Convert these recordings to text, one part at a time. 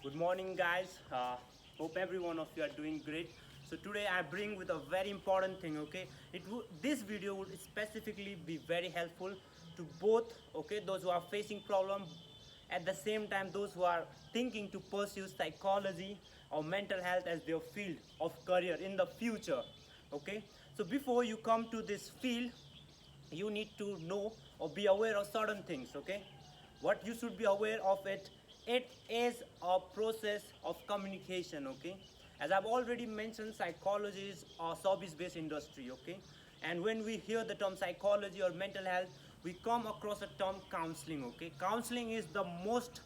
Good morning, guys. Hope every one of you are doing great. So today I bring with a very important thing. Okay, this video would specifically be very helpful to both. Okay, those who are facing problem, at the same time those who are thinking to pursue psychology or mental health as their field of career in the future. Okay, so before you come to this field, you need to know or be aware of certain things. Okay, what you should be aware of it is a process of communication. Okay, as I've already mentioned, psychology is a service based industry. Okay, and when we hear the term psychology or mental health, we come across a term counseling. Okay, counseling is the most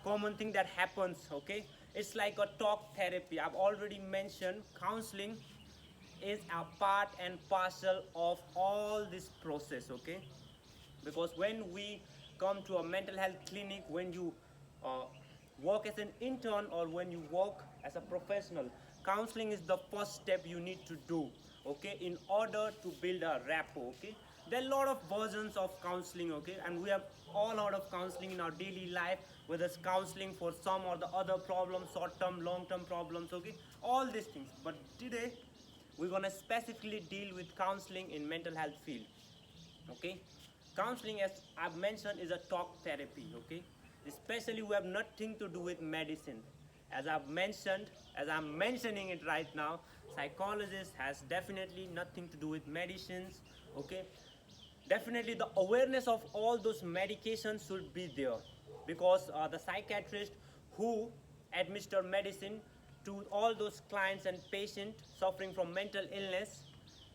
common thing that happens. Okay, it's like a talk therapy. I've already mentioned counseling is a part and parcel of all this process. Okay, because when we come to a mental health clinic, when you uh, work as an intern or when you work as a professional, counseling is the first step you need to do. Okay, in order to build a rapport. Okay, there are a lot of versions of counseling. Okay, and we have all heard of counseling in our daily life, whether it's counseling for some or the other problems, short term, long term problems. Okay, all these things, but today we're going to specifically deal with counseling in mental health field. Okay, counseling, as I've mentioned, is a talk therapy. Okay, especially we have nothing to do with medicine. As I've mentioned, as I'm mentioning it right now, psychologist has definitely nothing to do with medicines. Okay, definitely the awareness of all those medications should be there, because the psychiatrist who administer medicine to all those clients and patients suffering from mental illness,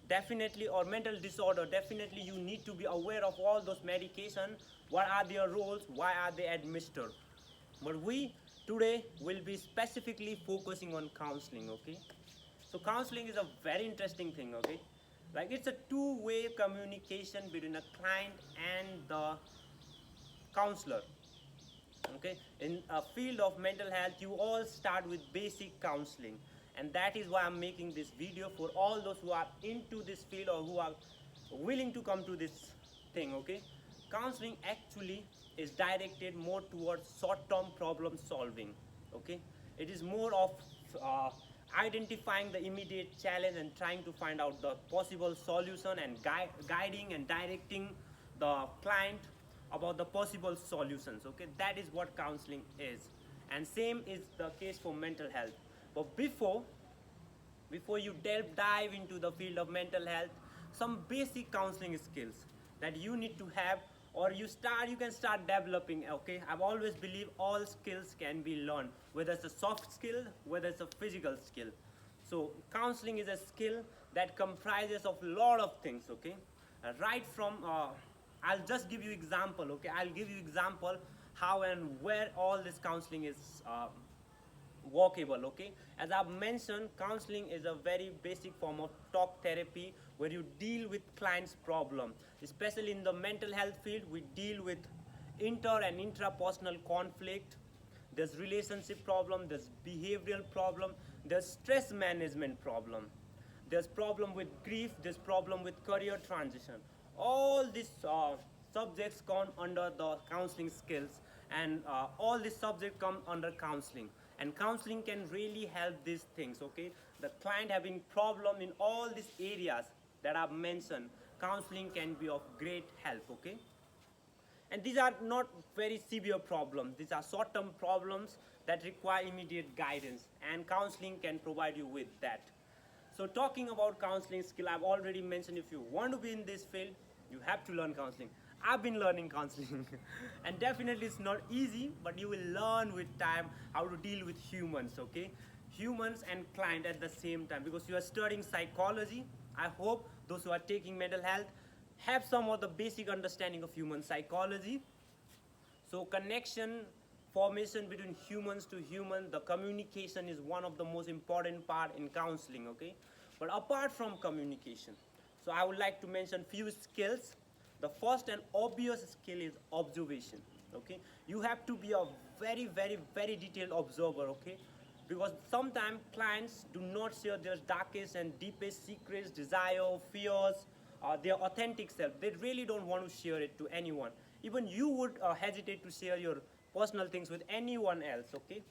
definitely, or mental disorder, definitely you need to be aware of all those medication, what are their roles, why are they administered. But we today will be specifically focusing on counseling. Okay, so counseling is a very interesting thing. Okay, like it's a two-way communication between a client and the counselor. Okay, in a field of mental health, you all start with basic counseling, and that is why I'm making this video for all those who are into this field or who are willing to come to this thing. Okay, counseling actually is directed more towards short-term problem solving. Okay, it is more of uh, identifying the immediate challenge and trying to find out the possible solution and guiding and directing the client about the possible solutions. Okay, that is what counseling is, and same is the case for mental health. But before you dive into the field of mental health, some basic counseling skills that you need to have, or you can start developing. Okay, I've always believed all skills can be learned, whether it's a soft skill, whether it's a physical skill. So counseling is a skill that comprises of a lot of things. Okay, right from I'll just give you example. Okay, I'll give you example how and where all this counseling is workable. Okay, as I've mentioned, counseling is a very basic form of talk therapy where you deal with clients problem. Especially in the mental health field, we deal with inter and intrapersonal conflict, there's relationship problem, there's behavioral problem, there's stress management problem, there's problem with grief, there's problem with career transition. All these subjects come under the counseling skills, and all these subjects come under counseling, and counseling can really help these things. Okay, the client having problem in all these areas that I've mentioned, counseling can be of great help. Okay, and these are not very severe problems, these are short term problems that require immediate guidance, and counseling can provide you with that. So talking about counseling skill, I've already mentioned, if you want to be in this field, you have to learn counseling. I've been learning counseling and definitely it's not easy, but you will learn with time how to deal with humans. Okay, humans and client at the same time, because you are studying psychology. I hope those who are taking mental health have some of the basic understanding of human psychology. So connection formation between humans to human, the communication is one of the most important part in counseling. Okay, but apart from communication, so I would like to mention few skills. The first and obvious skill is observation. Okay, you have to be a very detailed observer. Okay, because sometimes clients do not share their darkest and deepest secrets, desire, fears, their authentic self. They really don't want to share it to anyone. Even you would hesitate to share your personal things with anyone else. Okay,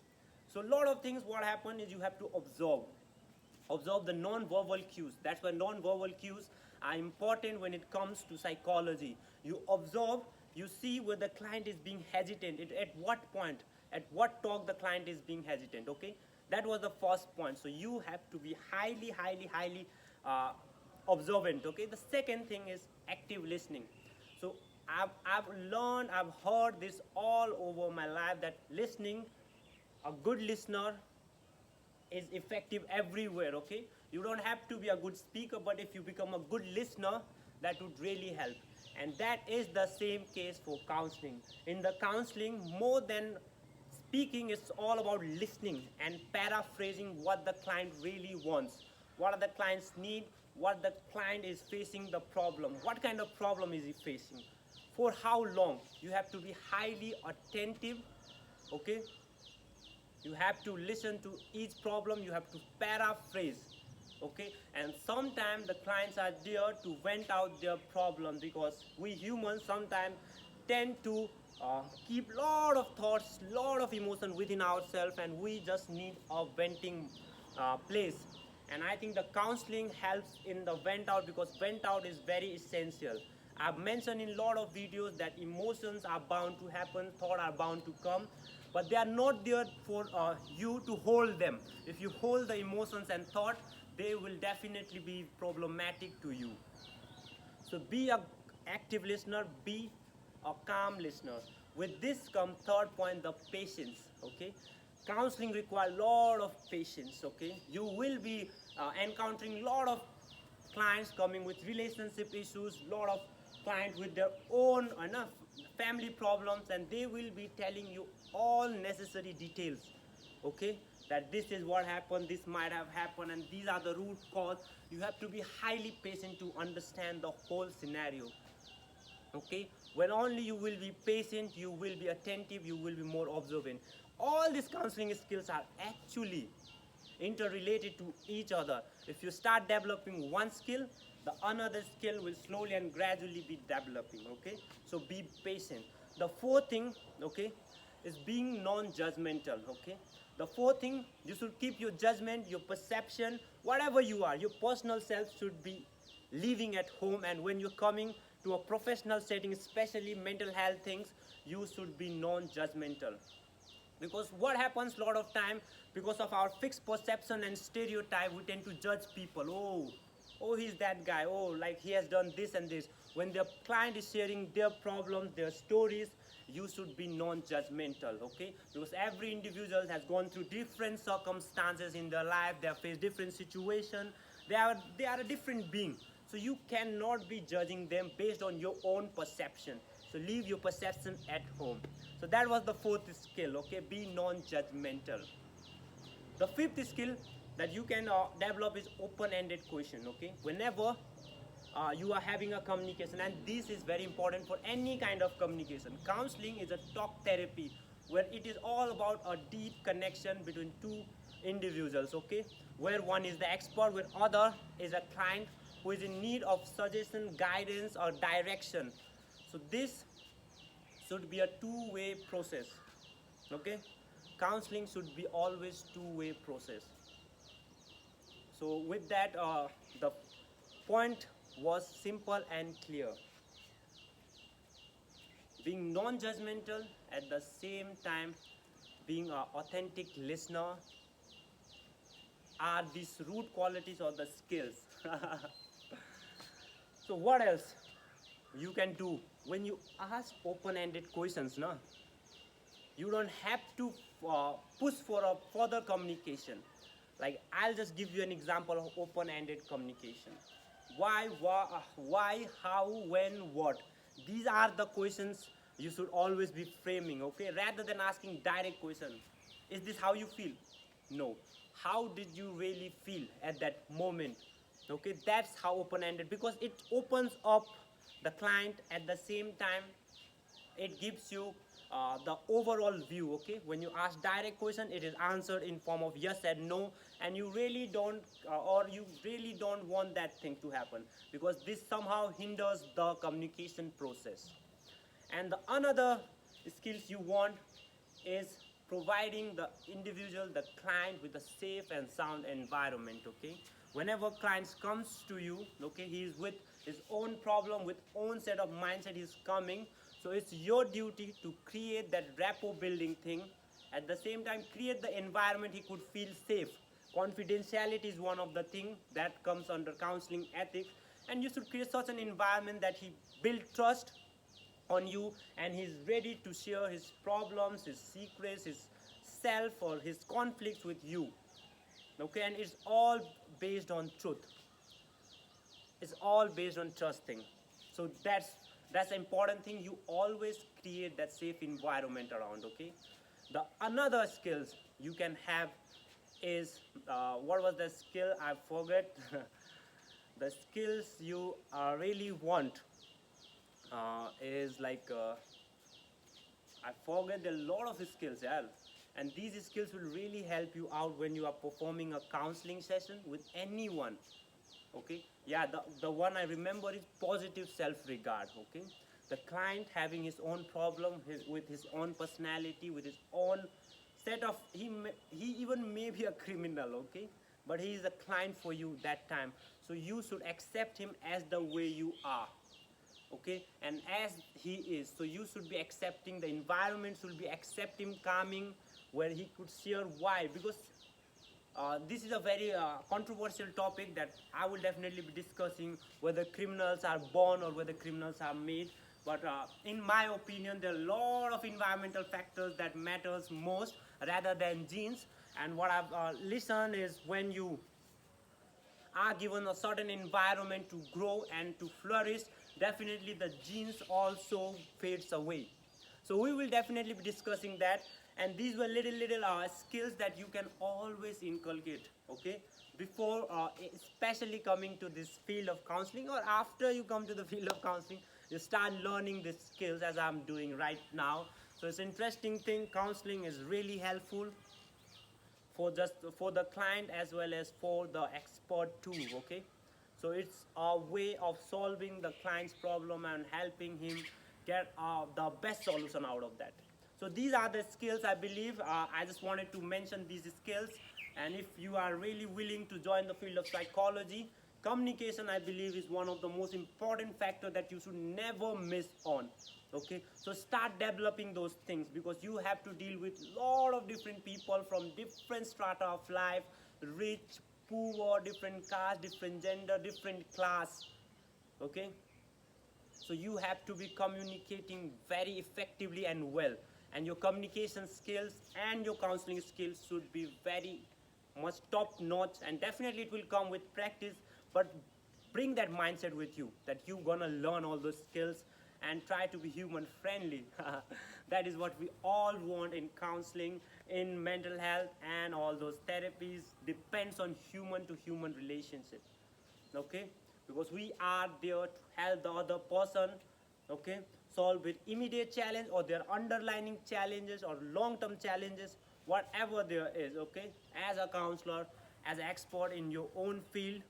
So a lot of things what happen is you have to observe the non-verbal cues. That's why non-verbal cues are important when it comes to psychology. You observe, you see where the client is being hesitant, at what point, at what talk the client is being hesitant. Okay, that was the first point. So you have to be highly uh, observant. Okay, the second thing is active listening. So I've learned, I've heard this all over my life, that listening, a good listener is effective everywhere. Okay, you don't have to be a good speaker, but if you become a good listener, that would really help. And that is the same case for counseling. In the counseling, more than speaking, it's all about listening and paraphrasing what the client really wants, what are the client's need, what the client is facing, the problem, what kind of problem is he facing, for how long. You have to be highly attentive. Okay, you have to listen to each problem, you have to paraphrase. Okay, and sometimes the clients are there to vent out their problem, because we humans sometimes tend to keep lot of thoughts, lot of emotion within ourselves, and we just need a venting place. And I think the counseling helps in the vent out, because vent out is very essential. I've mentioned in a lot of videos that emotions are bound to happen, thoughts are bound to come, but they are not there for you to hold them. If you hold the emotions and thought, they will definitely be problematic to you. So be a active listener, be a calm listener. With this comes third point, the patience. Okay, counseling requires a lot of patience. Okay, you will be encountering a lot of clients coming with relationship issues, lot of clients with their own family problems, and they will be telling you all necessary details. Okay, that this is what happened, this might have happened, and these are the root cause. You have to be highly patient to understand the whole scenario. Okay, when only you will be patient, you will be attentive, you will be more observant. All these counseling skills are actually interrelated to each other. If you start developing one skill, the another skill will slowly and gradually be developing. Okay, so be patient. The fourth thing, okay, is being non-judgmental. Okay, the fourth thing, you should keep your judgment, your perception, whatever you are, your personal self should be living at home. And when you're coming to a professional setting, especially mental health things, you should be non-judgmental. Because what happens a lot of time, because of our fixed perception and stereotype, we tend to judge people. Oh, he's that guy, oh, like he has done this and this. When the client is sharing their problems, their stories, you should be non-judgmental. Okay, because every individual has gone through different circumstances in their life, they have faced different situations, they are a different being. So you cannot be judging them based on your own perception. So leave your perception at home. So that was the fourth skill. Okay, be non-judgmental. The fifth skill that you can develop is open-ended question. Okay, whenever you are having a communication, and this is very important for any kind of communication. Counseling is a talk therapy, where it is all about a deep connection between two individuals. Okay, where one is the expert, where other is a client who is in need of suggestion, guidance, or direction. So this should be a two-way process. Okay, counseling should be always two-way process. So with that, the point was simple and clear. Being non-judgmental, at the same time being an authentic listener, are these root qualities or the skills. So what else you can do when you ask open-ended questions? No, you don't have to push for a further communication. Like, I'll just give you an example of open-ended communication. Why, how, when, what. These are the questions you should always be framing. Okay, rather than asking direct question, is this how you feel? No, how did you really feel at that moment? Okay, that's how open-ended, because it opens up the client. At the same time, it gives you the overall view. Okay, when you ask direct question, it is answered in form of yes and no, and you really don't or you really don't want that thing to happen, because this somehow hinders the communication process. And the another skills you want is providing the individual, the client, with a safe and sound environment. Okay, whenever clients comes to you, okay, he is with his own problem, with own set of mindset he's coming. So it's your duty to create that rapport building thing. At the same time, create the environment he could feel safe. Confidentiality is one of the things that comes under counseling ethics, and you should create such an environment that he build trust on you, and he's ready to share his problems, his secrets, his self, or his conflicts with you. Okay, and it's all based on truth. It's all based on trusting. So that's the important thing. You always create that safe environment around. Okay, the another skills you can have is what was the skill I forget. The skills you really want is like I forget a lot of skills, yeah. And these skills will really help you out when you are performing a counseling session with anyone. Okay, yeah, the one I remember is positive self-regard. Okay, the client having his own problem, with his own personality, with his own set of, he even may be a criminal. Okay, but he is a client for you that time, so you should accept him as the way you are. Okay, and as he is, so you should be accepting, the environment should be accept him, calming, where he could share why. Because this is a very controversial topic that I will definitely be discussing, whether criminals are born or whether criminals are made. But in my opinion, there are a lot of environmental factors that matters most rather than genes. And what I've listened is, when you are given a certain environment to grow and to flourish, definitely the genes also fades away. So we will definitely be discussing that, and these were little skills that you can always inculcate. Okay, before especially coming to this field of counseling, or after you come to the field of counseling, you start learning these skills as I'm doing right now. So it's interesting thing. Counseling is really helpful for just for the client as well as for the expert too. Okay, so it's a way of solving the client's problem and helping him get the best solution out of that. So these are the skills I believe. I just wanted to mention these skills. And if you are really willing to join the field of psychology, communication, I believe, is one of the most important factor that you should never miss on. Okay, so start developing those things, because you have to deal with lot of different people from different strata of life, rich, poor, different caste, different gender, different class. Okay, so you have to be communicating very effectively and well, and your communication skills and your counseling skills should be very much top notch, and definitely it will come with practice. But bring that mindset with you, that you're gonna learn all those skills, and try to be human friendly. That is what we all want in counseling, in mental health, and all those therapies depends on human to human relationship. Okay, because we are there to help the other person, okay, solve with immediate challenge or their underlying challenges or long-term challenges, whatever there is. Okay, as a counselor, as an expert in your own field,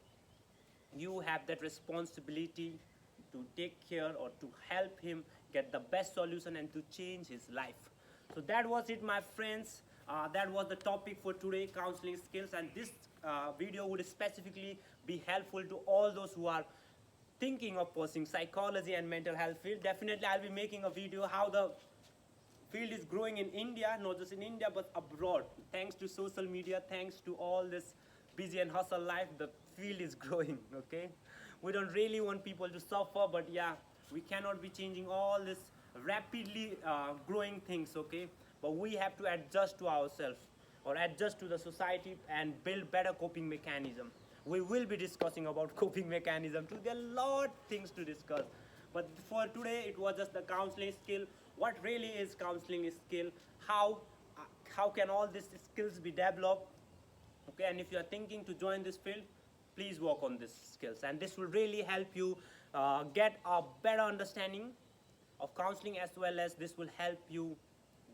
you have that responsibility to take care or to help him get the best solution and to change his life. So that was it, my friends. That was the topic for today, counseling skills. And this video would specifically be helpful to all those who are thinking of pursuing psychology and mental health field. Definitely I'll be making a video how the field is growing in India, not just in India but abroad. Thanks to social media, thanks to all this busy and hustle life, the field is growing. Okay, we don't really want people to suffer, but yeah, we cannot be changing all this rapidly growing things. Okay, but we have to adjust to ourselves or adjust to the society and build better coping mechanism. We will be discussing about coping mechanism too. There are a lot of things to discuss, but for today it was just the counseling skill. What really is counseling skill? How can all these skills be developed? Okay, and if you are thinking to join this field, please work on these skills, and this will really help you get a better understanding of counseling, as well as this will help you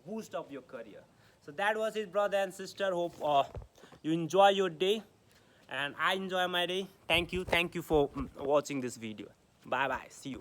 boost up your career. So that was it, brother and sister. Hope you enjoy your day, and I enjoy my day. Thank you for watching this video. Bye bye, see you.